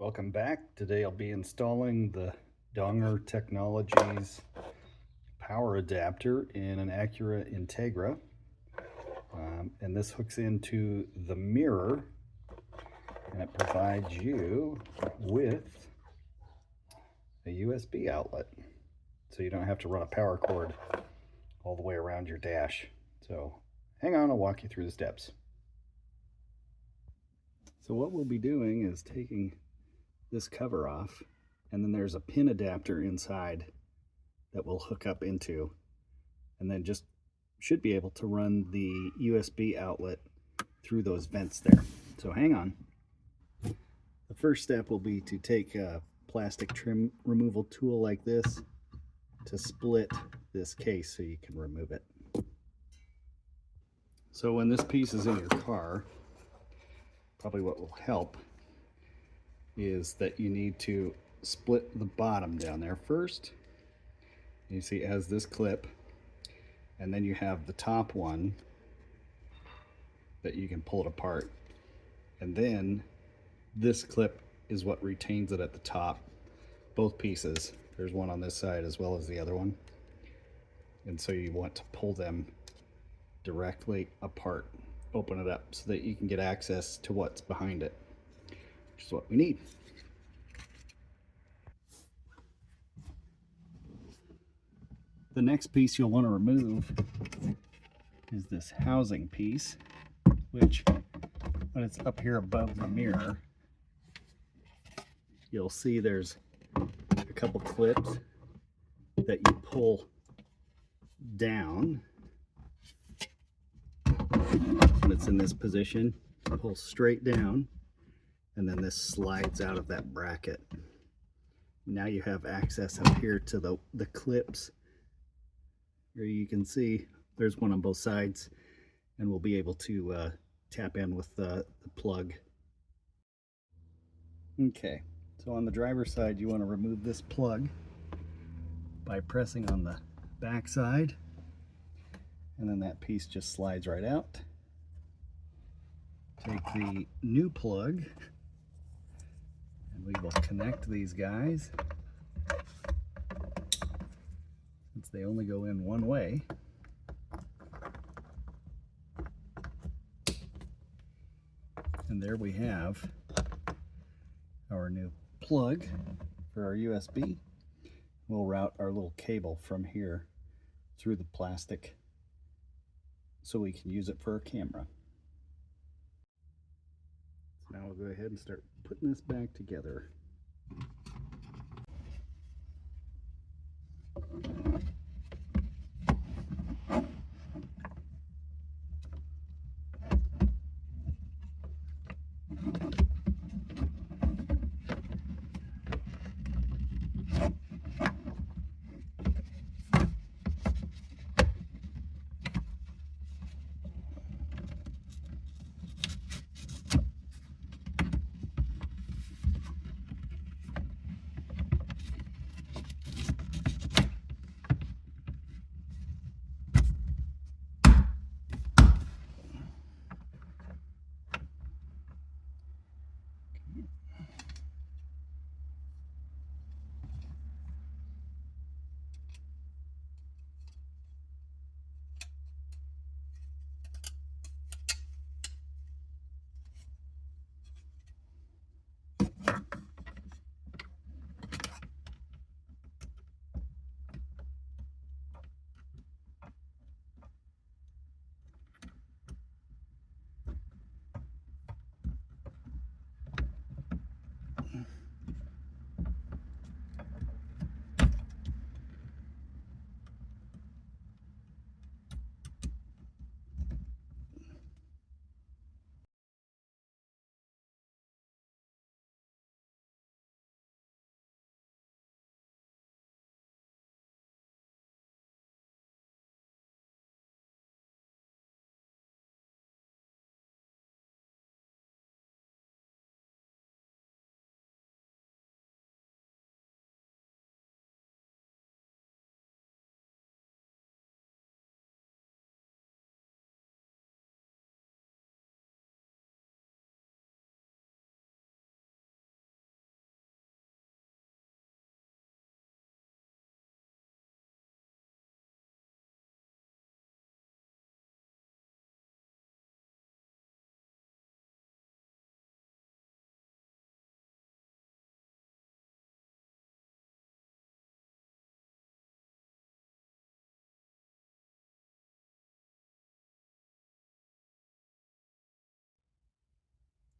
Welcome back. Today I'll be installing the Dongar Technologies power adapter in an Acura Integra. And this hooks into the mirror and it provides you with a USB outlet. So you don't have to run a power cord all the way around your dash. So hang on, I'll walk you through the steps. So what we'll be doing is taking this cover off, and then there's a pin adapter inside that we'll hook up into, and then just should be able to run the USB outlet through those vents there. So hang on. The first step will be to take a plastic trim removal tool like this to split this case so you can remove it. So when this piece is in your car, probably what will help is that you need to split the bottom down there first. You see it has this clip, and then you have the top one that you can pull it apart, and then this clip is what retains it at the top. Both pieces, there's one on this side as well as the other one, and so you want to pull them directly apart, open it up so that you can get access to what's behind it, which is what we need. The next piece you'll want to remove is this housing piece, which when it's up here above the mirror, you'll see there's a couple clips that you pull down. When it's in this position, pull straight down, and then this slides out of that bracket. Now you have access up here to the clips. Here you can see there's one on both sides, and we'll be able to tap in with the plug. Okay, so on the driver's side, you want to remove this plug by pressing on the back side, and then that piece just slides right out. Take the new plug, and we will connect these guys. Since they only go in one way. And there we have our new plug for our USB. We'll route our little cable from here through the plastic so we can use it for our camera. So now we'll go ahead and start putting this back together.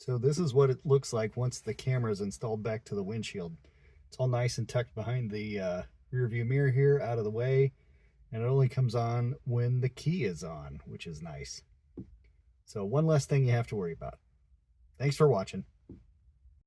So this is what it looks like once the camera is installed back to the windshield. It's all nice and tucked behind the rear view mirror here, out of the way, and it only comes on when the key is on, which is nice. So one less thing you have to worry about. Thanks for watching.